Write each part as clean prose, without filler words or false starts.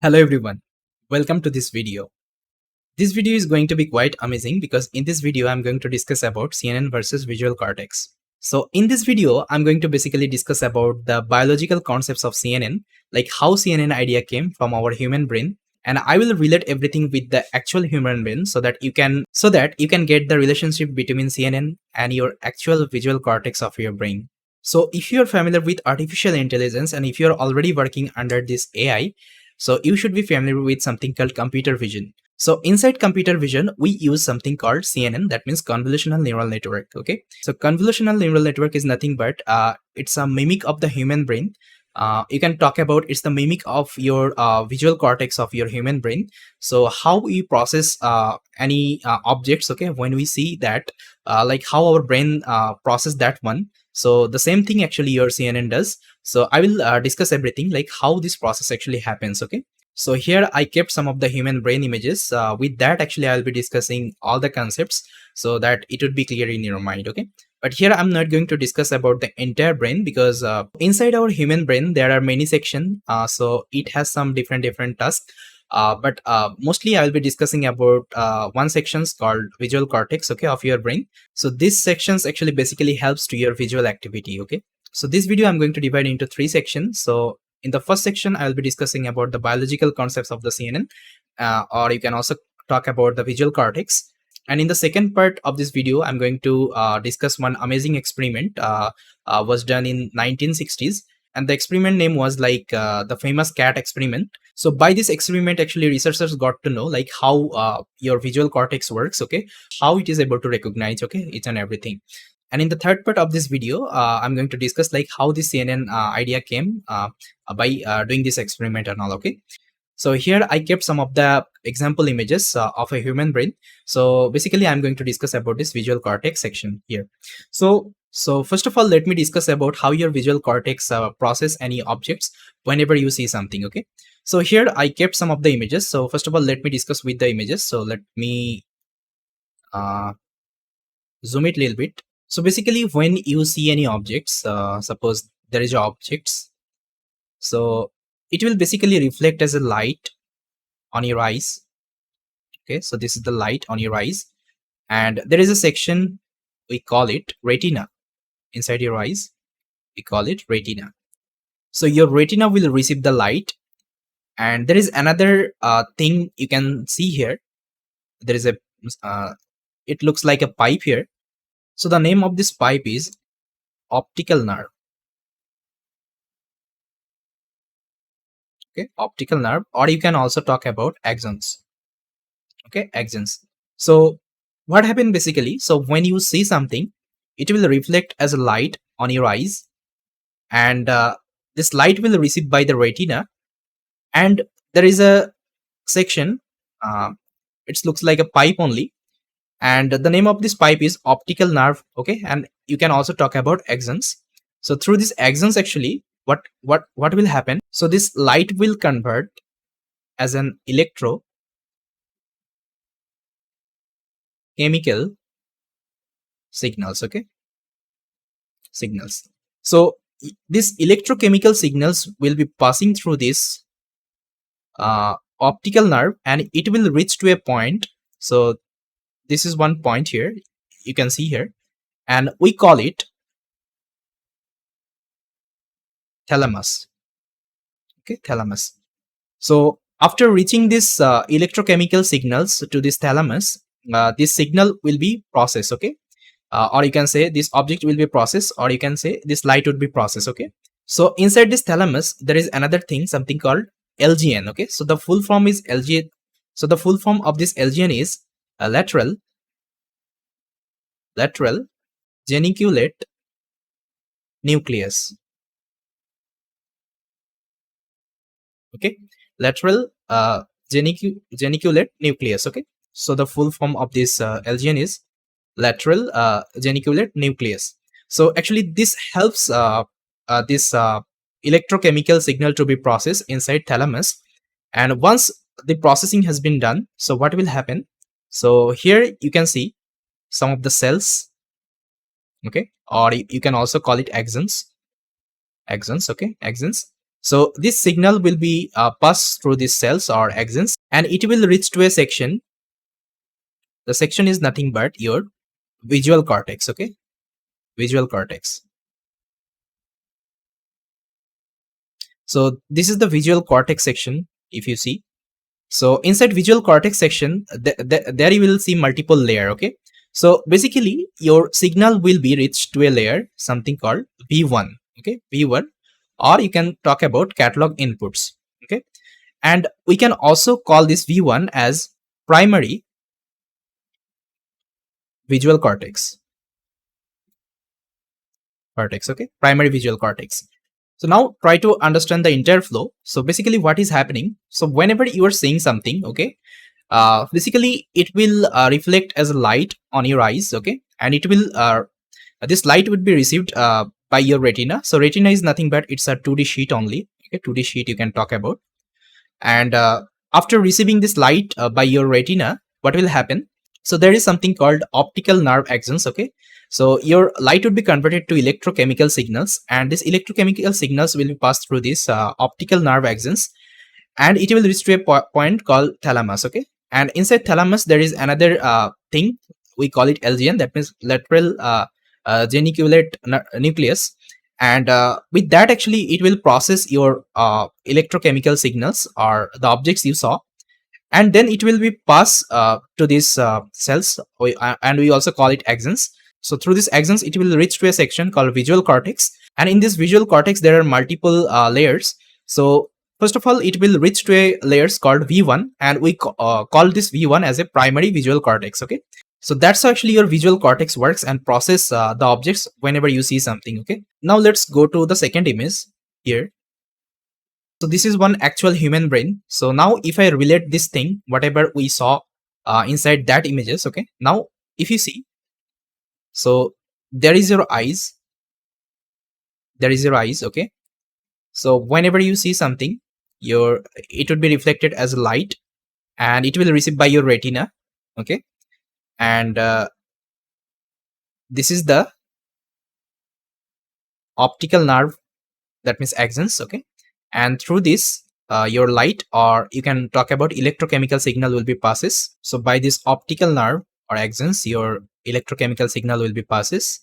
Hello everyone, welcome to this video. This video is going to be quite amazing because in this video I'm going to discuss about CNN versus Visual Cortex. So in this video I'm going to basically discuss about the biological concepts of CNN, like how CNN idea came from our human brain, and I will relate everything with the actual human brain so that you can get the relationship between CNN and your actual visual cortex of your brain. So if you're familiar with artificial intelligence and if you're already working under this AI, so you should be familiar with something called computer vision. So inside computer vision, we use something called CNN, that means convolutional neural network. Okay. So convolutional neural network is nothing but it's a mimic of the human brain. You can talk about it's the mimic of your visual cortex of your human brain. So how we process any objects, okay, when we see that, like how our brain process that one. So the same thing actually your CNN does. So I will discuss everything like how this process actually happens. Okay. So here I kept some of the human brain images. With that, actually, I'll be discussing all the concepts so that it would be clear in your mind. Okay. But here I'm not going to discuss about the entire brain because inside our human brain, there are many sections. So it has some different tasks. But mostly I'll be discussing about one sections called visual cortex, okay, of your brain. So this sections actually basically helps to your visual activity. Okay. So this video I'm going to divide into 3 sections. So in the first section, I will be discussing about the biological concepts of the CNN, or you can also talk about the visual cortex. And in the second part of this video, I'm going to discuss one amazing experiment was done in 1960s. And the experiment name was like the famous cat experiment. So by this experiment, actually researchers got to know like how your visual cortex works, okay, how it is able to recognize, okay, each and everything. And in the third part of this video, I'm going to discuss like how this CNN idea came by doing this experiment and all. Okay. So here I kept some of the example images of a human brain. So basically I'm going to discuss about this visual cortex section here. So first of all, let me discuss about how your visual cortex process any objects whenever you see something. Okay. So here I kept some of the images. So first of all, let me discuss with the images. So let me zoom it a little bit. So basically when you see any objects, suppose there is objects, so it will basically reflect as a light on your eyes. Okay, so this is the light on your eyes, and there is a section, we call it retina. Inside your eyes, we call it retina. So your retina will receive the light, and there is another thing you can see here. There is a it looks like a pipe here. So the name of this pipe is optical nerve. Okay, optical nerve, or you can also talk about axons. Okay, axons. So what happened basically, so when you see something, it will reflect as a light on your eyes, and this light will receive by the retina, and there is a section, uh, it looks like a pipe only, and the name of this pipe is optical nerve. Okay, and you can also talk about axons. So through these axons, actually what will happen, so this light will convert as an electrochemical signals. Okay, signals. So these electrochemical signals will be passing through this optical nerve, and it will reach to a point. So this is one point here, you can see here, and we call it thalamus. Okay, thalamus. So after reaching this electrochemical signals to this thalamus, this signal will be processed. Okay, or you can say this object will be processed, or you can say this light would be processed. Okay, so inside this thalamus there is another thing, something called LGN. Okay, so the full form is LGN. So the full form of this LGN is lateral geniculate nucleus. Okay, lateral geniculate nucleus. Okay, so the full form of this LGN is lateral geniculate nucleus. So actually this helps this electrochemical signal to be processed inside thalamus, and once the processing has been done, so what will happen, so here you can see some of the cells. Okay, or you can also call it axons. Okay, axons. So this signal will be passed through these cells or axons, and it will reach to a section. The section is nothing but your visual cortex. Okay, visual cortex. So this is the visual cortex section. If you see, so inside visual cortex section, there you will see multiple layer. Okay, so basically your signal will be reached to a layer, something called V1. Okay, V1, or you can talk about catalog inputs. Okay, and we can also call this V1 as primary visual cortex. Okay, primary visual cortex. So now try to understand the entire flow. So basically what is happening, so whenever you are seeing something, okay, basically it will reflect as a light on your eyes. Okay, and it will this light would be received by your retina. So retina is nothing but it's a 2D sheet only. Okay, 2D sheet you can talk about. And after receiving this light by your retina, what will happen, so there is something called optical nerve axons. Okay, so your light would be converted to electrochemical signals, and these electrochemical signals will be passed through these optical nerve axons, and it will reach to a point called thalamus. Okay, and inside thalamus there is another thing, we call it LGN, that means lateral geniculate nucleus. And with that actually it will process your electrochemical signals or the objects you saw, and then it will be passed to these cells, and we also call it axons. So through these axons it will reach to a section called visual cortex, and in this visual cortex there are multiple layers. So first of all it will reach to a layers called V1, and we call this V1 as a primary visual cortex. Okay, so that's how actually your visual cortex works and process the objects whenever you see something. Okay, now let's go to the second image here. So this is one actual human brain. So now if I relate this thing, whatever we saw inside that images, okay, now if you see, so there is your eyes, okay. So whenever you see something, your it would be reflected as light, and it will receive by your retina. Okay, and this is the optical nerve, that means axons. Okay, and through this your light, or you can talk about electrochemical signal, will be passes. So by this optical nerve or axons your electrochemical signal will be passes,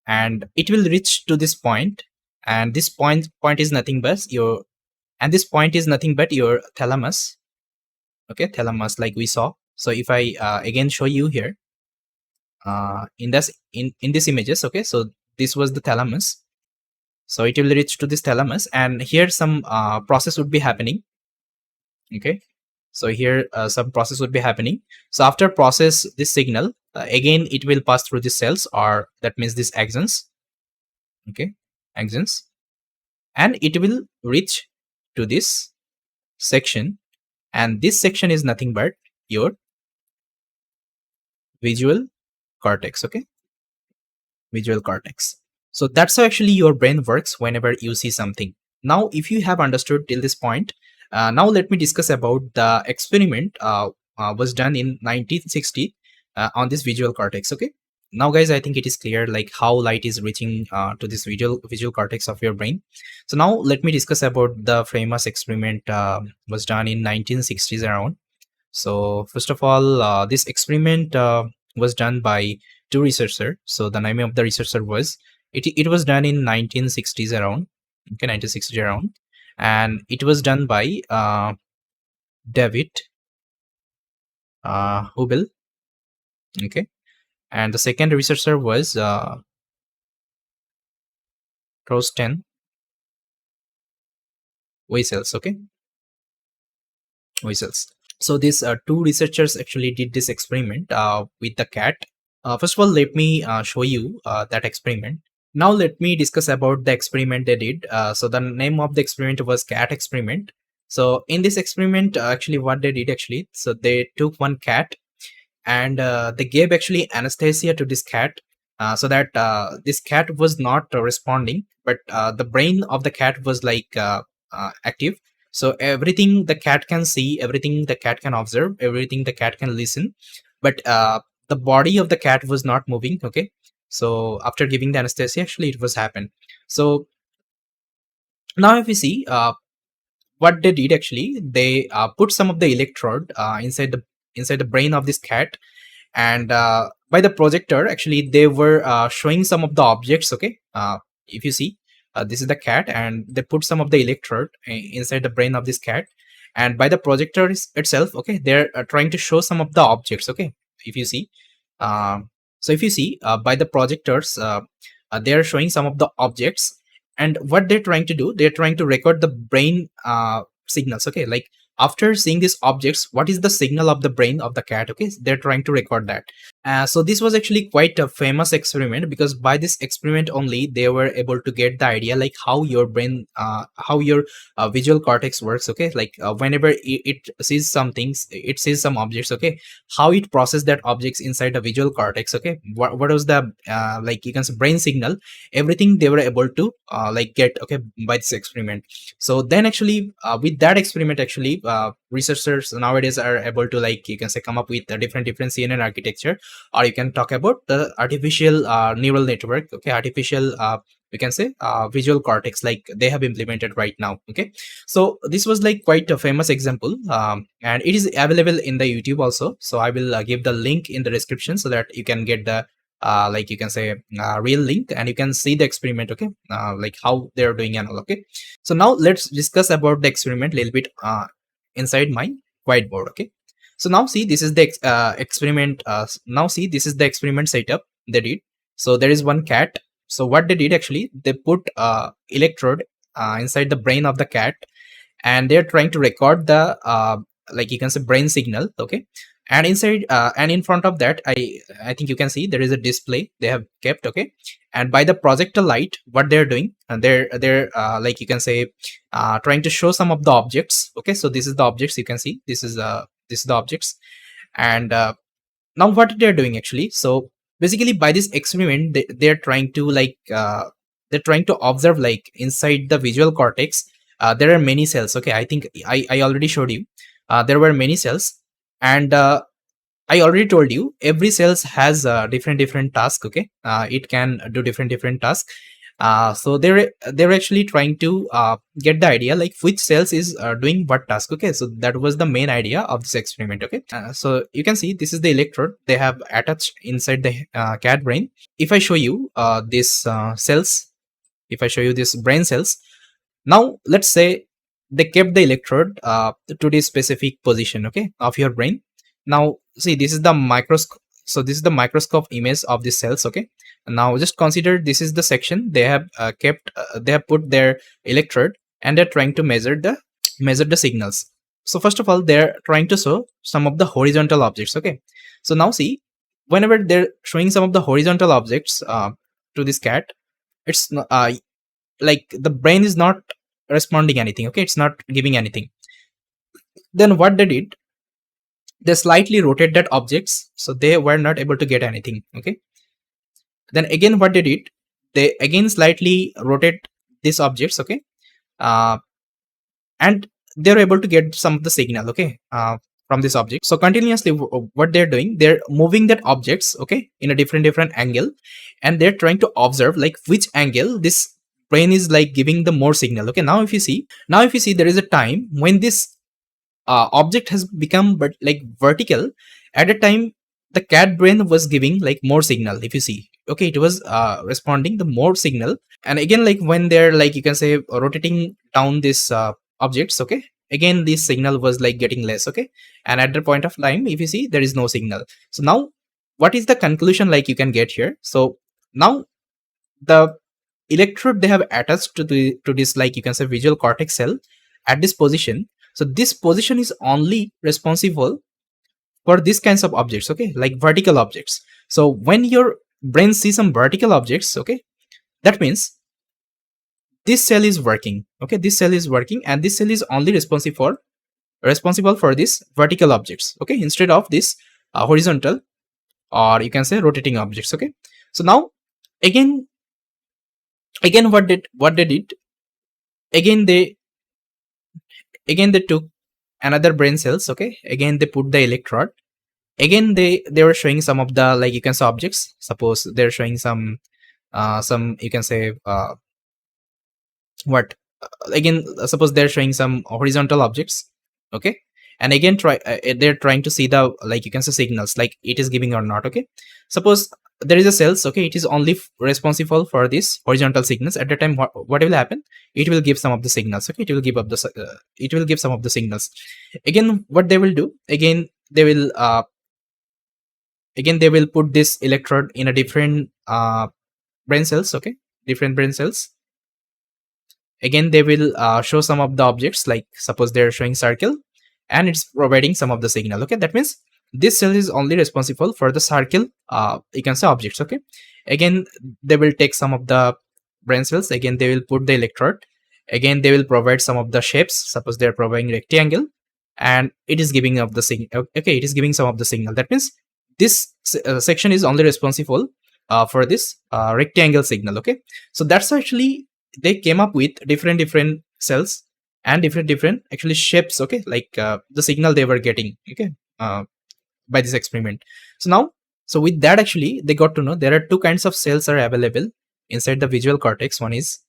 and it will reach to this point, and this point is nothing but your, and this point is nothing but your thalamus. Okay, thalamus, like we saw. So if I again show you here in this in these images. Okay, so this was the thalamus. So it will reach to this thalamus, and here some process would be happening. Okay, so here some process would be happening. So after process this signal, again it will pass through the cells, or that means these axons. Okay, axons, and it will reach to this section, and this section is nothing but your visual cortex. Okay, visual cortex. So that's how actually your brain works whenever you see something. Now if you have understood till this point, now let me discuss about the experiment was done in 1960 on this visual cortex. Okay, now guys, I think it is clear like how light is reaching to this visual cortex of your brain. So now let me discuss about the famous experiment was done in 1960s around. So first of all, this experiment was done by two researchers. So the name of the researcher was, it was done in 1960s around. Okay, 1960s around, and it was done by David Hubel. Okay, and the second researcher was Trosten Weisels. Okay, Weisels. So these two researchers actually did this experiment with the cat. First of all, let me show you that experiment. Now let me discuss about the experiment they did. So the name of the experiment was cat experiment. So in this experiment, actually what they did actually, so they took one cat, and they gave actually anesthesia to this cat, so that this cat was not responding, but the brain of the cat was like active. So everything the cat can see, everything the cat can observe, everything the cat can listen, but the body of the cat was not moving. Okay, so after giving the anesthesia actually it was happened. So Now if you see what they did, actually they put some of the electrode inside the brain of this cat, and by the projector actually they were showing some of the objects. Okay, if you see, this is the cat and they put some of the electrode inside the brain of this cat, and by the projector itself, okay, they're trying to show some of the objects. Okay, if you see, um, so if you see by the projectors, they're showing some of the objects, and what they're trying to do, they're trying to record the brain signals. Okay, like after seeing these objects, what is the signal of the brain of the cat? Okay, they're trying to record that. So this was actually quite a famous experiment, because by this experiment only they were able to get the idea like how your brain, how your visual cortex works. Okay, like whenever it sees some things, it sees some objects. Okay, how it process that objects inside the visual cortex. Okay, what was the like you can say brain signal, everything they were able to like get, okay, by this experiment. So then actually with that experiment actually researchers nowadays are able to, like you can say, come up with a different CNN architecture, or you can talk about the artificial neural network. Okay, artificial we can say visual cortex, like they have implemented right now. Okay, so this was like quite a famous example, and it is available in the YouTube also, so I will give the link in the description so that you can get the like you can say real link, and you can see the experiment. Okay, like how they're doing and all. Okay, so now let's discuss about the experiment a little bit inside my whiteboard. Okay, so now see, this is the experiment. Now see, this is the experiment setup they did. So there is one cat. So what they did, actually they put electrode inside the brain of the cat, and they're trying to record the like you can say brain signal. Okay, and inside and in front of that, I think you can see there is a display they have kept. Okay, and by the projector light, what they're doing, and they're like you can say trying to show some of the objects. Okay, so this is the objects, you can see, this is the objects. And now what they're doing, actually, so basically by this experiment they're trying to like they're trying to observe, like inside the visual cortex there are many cells. Okay, I think I already showed you there were many cells, and I already told you every cells has different task. Okay, it can do different tasks. So they're actually trying to get the idea like which cells is doing what task. Okay, so that was the main idea of this experiment. Okay, so you can see this is the electrode they have attached inside the cat brain. If I show you this cells, if I show you this brain cells, now let's say they kept the electrode to this specific position, okay, of your brain. Now see, this is the microscope. So this is the microscope image of the cells. Okay, now just consider this is the section they have kept they have put their electrode, and they're trying to measure the signals. So first of all, they're trying to show some of the horizontal objects. Okay, so now see, whenever they're showing some of the horizontal objects to this cat, it's like the brain is not responding anything. Okay, it's not giving anything. Then what they did, they slightly rotate that objects, so they were not able to get anything. Okay, then again what they did, they again slightly rotate these objects. Okay, uh, and they're able to get some of the signal. Okay, from this object. So continuously what they're doing, they're moving that objects, okay, in a different angle, and they're trying to observe like which angle this brain is like giving the more signal. Okay, now if you see there is a time when this object has become but like vertical. At a time the cat brain was giving like more signal. If you see, okay, it was responding the more signal. And again, like when they're like you can say rotating down this objects, okay, again this signal was like getting less. Okay, and at the point of time, if you see, there is no signal. So now what is the conclusion like you can get here? So now the electrode they have attached to this like you can say visual cortex cell at this position. So this position is only responsible for these kinds of objects, okay, like vertical objects. So when your brain sees some vertical objects, okay, that means this cell is working. Okay, this cell is working, and this cell is only responsible for these vertical objects. Okay, instead of this horizontal, or you can say rotating objects. Okay, so now again what they did, again they took another brain cells. Okay, again they put the electrode. Again they were showing some of the like you can say objects. Suppose they're showing some you can say what again, suppose they're showing some horizontal objects, okay, and again they're trying to see the, like you can say, signals, like it is giving or not, okay. Suppose there is a cells, okay, it is only responsible for this horizontal signals. At the time, what will happen, it will give some of the signals, okay, it will give up the it will give some of the signals. Again, what they will do, again they will put this electrode in a different brain cells, okay, different brain cells. Again, they will show some of the objects, like suppose they're showing circle and it's providing some of the signal, okay. That means this cell is only responsible for the circle, you can say, objects, okay. Again, they will take some of the brain cells, again they will put the electrode, again they will provide some of the shapes, suppose they're providing rectangle, and it is giving up the signal, okay, it is giving some of the signal. That means this section is only responsible for this rectangle signal, okay. So that's actually they came up with different cells and different actually shapes, okay, like the signal they were getting, okay, by this experiment. So now, so with that, actually they got to know there are two kinds of cells are available inside the visual cortex. One is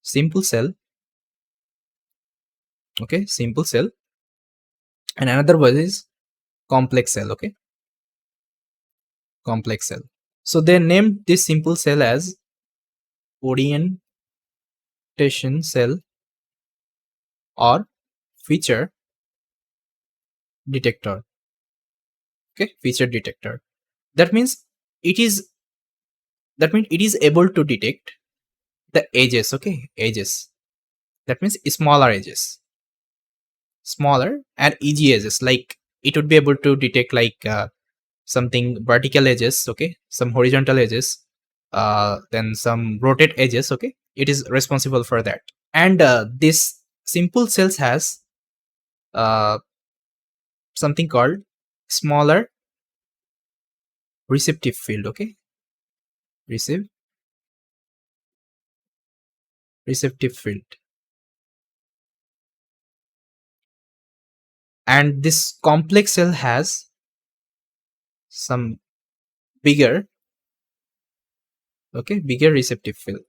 simple cell, okay, simple cell, and another one is complex cell, okay, complex cell. So they named this simple cell as orientation cell or feature detector, okay, feature detector. That means it is, that means it is able to detect the edges, okay, edges. That means smaller edges, smaller and easy edges, like it would be able to detect like something vertical edges, okay, some horizontal edges, then some rotate edges, okay, it is responsible for that. And this simple cells has uh, something called smaller receptive field, okay, receive receptive field. And this complex cell has some bigger, okay, bigger receptive field,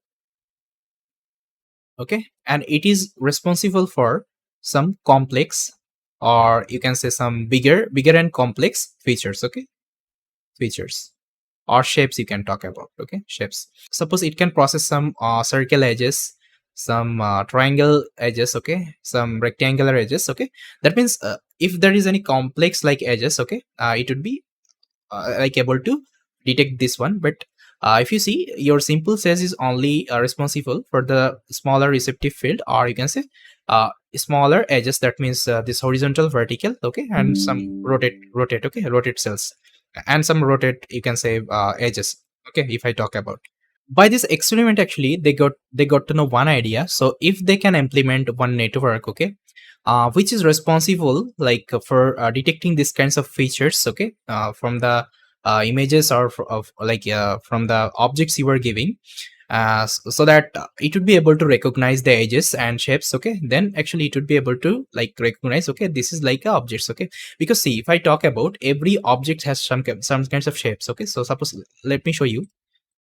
okay, and it is responsible for some complex, or you can say some bigger and complex features, okay, features or shapes you can talk about, okay, shapes. Suppose it can process some circle edges, some triangle edges, okay, some rectangular edges, okay. That means if there is any complex like edges, okay, it would be like able to detect this one. But if you see, your simple says is only responsible for the smaller receptive field, or you can say smaller edges. That means this horizontal, vertical, okay, and some rotate, okay, rotate cells, and some rotate, you can say, edges, okay, if I talk about. By this experiment, actually they got to know one idea. So if they can implement one network, okay, which is responsible like for detecting these kinds of features, okay, from the images or of like from the objects you are giving, so that it would be able to recognize the edges and shapes, okay, then actually it would be able to like recognize, okay, this is like objects, okay. Because see, if I talk about, every object has some kinds of shapes, okay. So suppose, let me show you.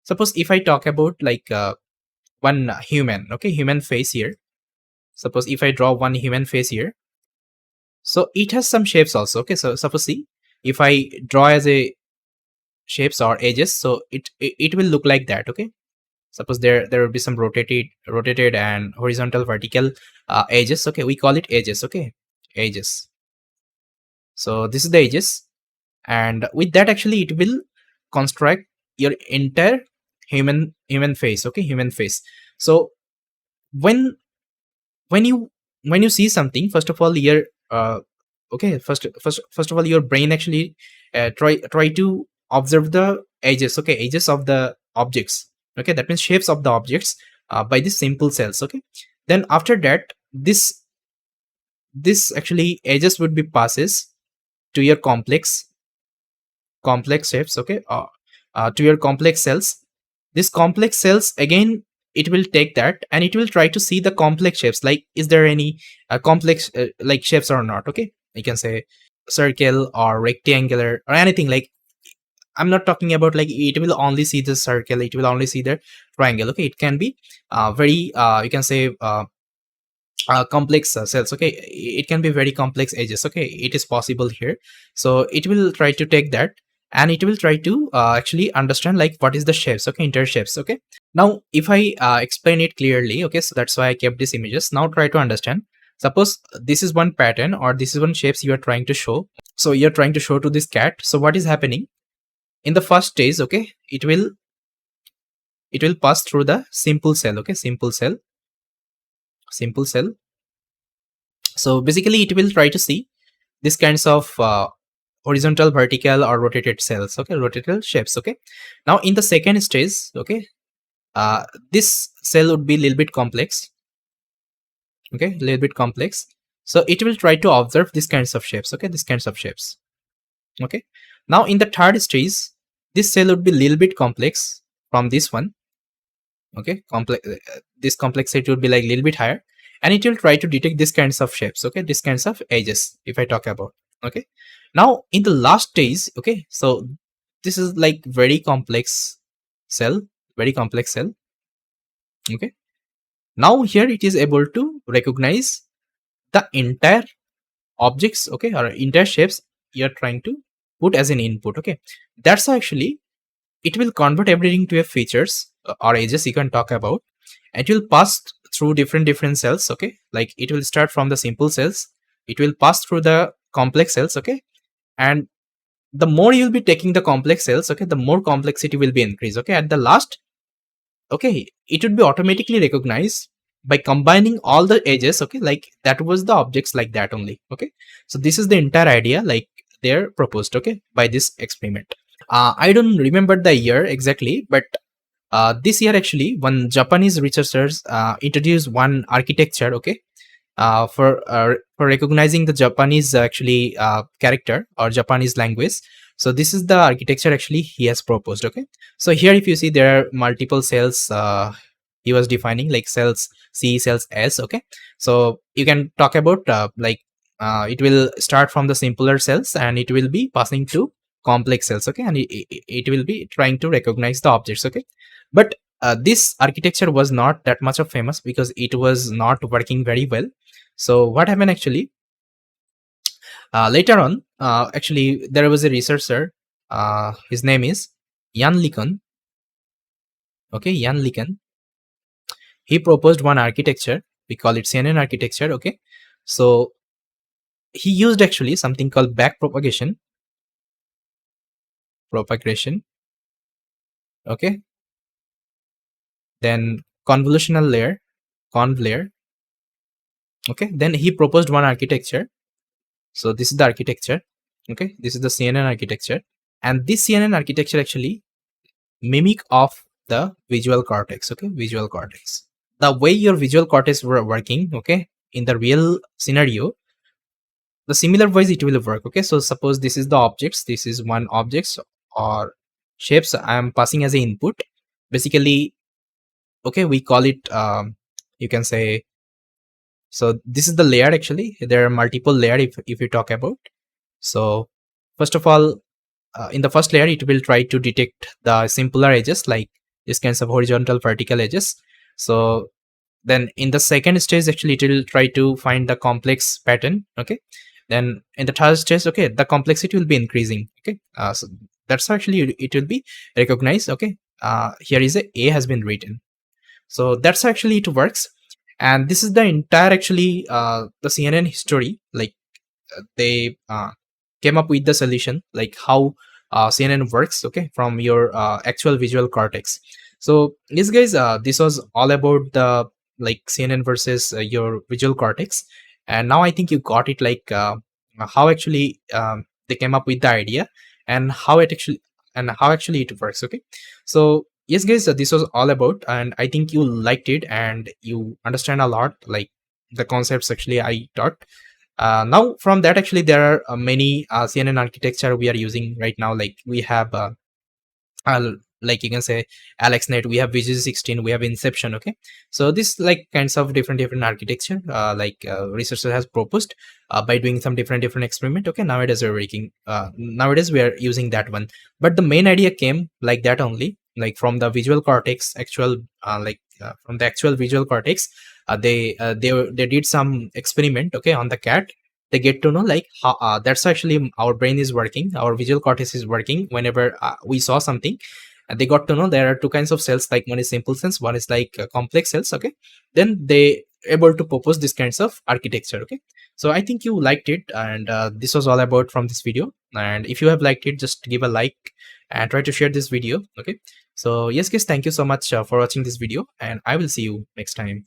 Suppose if I talk about like one human, okay, human face here. Suppose if I draw one human face here, so it has some shapes also, okay. So suppose, see, if I draw as a shapes or edges, so it will look like that, okay. Suppose there will be some rotated and horizontal, vertical edges, okay, we call it edges, okay, edges. So this is the edges, and with that, actually it will construct your entire human face, okay, human face. So when when you when you see something, first of all, your okay, first of all, your brain actually try to observe the edges, okay, edges of the objects, okay. That means shapes of the objects by these simple cells, okay. Then after that, this actually edges would be passes to your complex shapes, okay, to your complex cells. This complex cells, again, it will take that and it will try to see the complex shapes, like is there any complex like shapes or not, okay. You can say circle or rectangular or anything. Like, I'm not talking about like it will only see the circle, it will only see the triangle, okay. It can be very you can say complex cells. Okay, it can be very complex edges. Okay, it is possible here. So it will try to take that, and it will try to actually understand like what is the shapes. Okay, inter shapes. Okay, now if I explain it clearly, okay, so that's why I kept these images. Now try to understand. Suppose this is one pattern, or this is one shapes you are trying to show. So you're trying to show to this cat. So what is happening in the first stage? Okay, it will pass through the simple cell. Okay, simple cell, simple cell. So basically it will try to see this kinds of horizontal, vertical, or rotated cells. Okay, rotated shapes. Okay, now in the second stage, okay, this cell would be a little bit complex. Okay, a little bit complex. So it will try to observe these kinds of shapes. Okay, these kinds of shapes. Okay, now in the third stage, this cell would be a little bit complex from this one. Okay, complex, this complexity would be like a little bit higher, and it will try to detect these kinds of shapes. Okay, these kinds of edges, if I talk about. Okay, now in the last stage, okay, so this is like very complex cell, very complex cell. Okay, now here it is able to recognize the entire objects, okay, or entire shapes you're trying to put as an input. Okay, that's how actually it will convert everything to a features or edges you can talk about. It will pass through different cells. Okay, like it will start from the simple cells, it will pass through the complex cells. Okay, and the more you'll be taking the complex cells, okay, the more complexity will be increased. Okay, at the last, okay, it would be automatically recognized by combining all the edges. Okay, like that was the objects like that only. Okay, so this is the entire idea like they're proposed, okay, by this experiment. I don't remember the year exactly, but this year actually one Japanese researchers introduced one architecture, okay, for recognizing the Japanese actually character or Japanese language. So this is the architecture actually he has proposed. Okay, so here if you see there are multiple cells he was defining, like cells C, cells S. Okay, so you can talk about like it will start from the simpler cells and it will be passing to complex cells. Okay, and it will be trying to recognize the objects. Okay, but this architecture was not that much of famous because it was not working very well. So what happened actually, later on, actually there was a researcher, his name is Jan Likon. Okay, Jan Likon, he proposed one architecture, we call it CNN architecture. Okay, so he used actually something called back propagation. Okay, then convolutional layer, conv layer. Okay, then he proposed one architecture. So this is the architecture. Okay, this is the CNN architecture, and this CNN architecture actually mimic of the visual cortex. Okay, visual cortex, the way your visual cortex were working, okay, in the real scenario, the similar ways it will work. Okay, so suppose this is the objects, this is one objects or shapes I am passing as an input. Basically, okay, we call it you can say, so this is the layer. Actually there are multiple layer if you talk about. So first of all, in the first layer it will try to detect the simpler edges, like these kinds of horizontal, vertical edges. So then in the second stage actually it will try to find the complex pattern. Okay, then in the third stage, okay, the complexity will be increasing. Okay, so that's actually it will be recognized. Okay, here is a has been written. So that's actually it works, and this is the entire actually the CNN history. Like they came up with the solution, like how CNN works, okay, from your actual visual cortex. So yes guys, this was all about the like CNN versus your visual cortex, and now I think you got it, like how actually they came up with the idea and how actually it works. Okay, so yes guys, this was all about, and I think you liked it and you understand a lot, like the concepts actually I taught. Now from that actually there are many CNN architecture we are using right now, like we have uh, like you can say AlexNet, we have VG16, we have Inception. Okay, so this like kinds of different architecture like researcher has proposed by doing some different experiment. Okay, nowadays we're working nowadays we are using that one, but the main idea came like that only, like from the visual cortex actual from the actual visual cortex, they did some experiment, okay, on the cat. They get to know like how that's actually our brain is working, our visual cortex is working whenever we saw something. And they got to know there are two kinds of cells, like one is simple cells, one is like complex cells, okay. Then they able to propose this kinds of architecture, okay. So I think you liked it, and this was all about from this video. And if you have liked it, just give a like and try to share this video, okay. So yes guys, thank you so much for watching this video, and I will see you next time.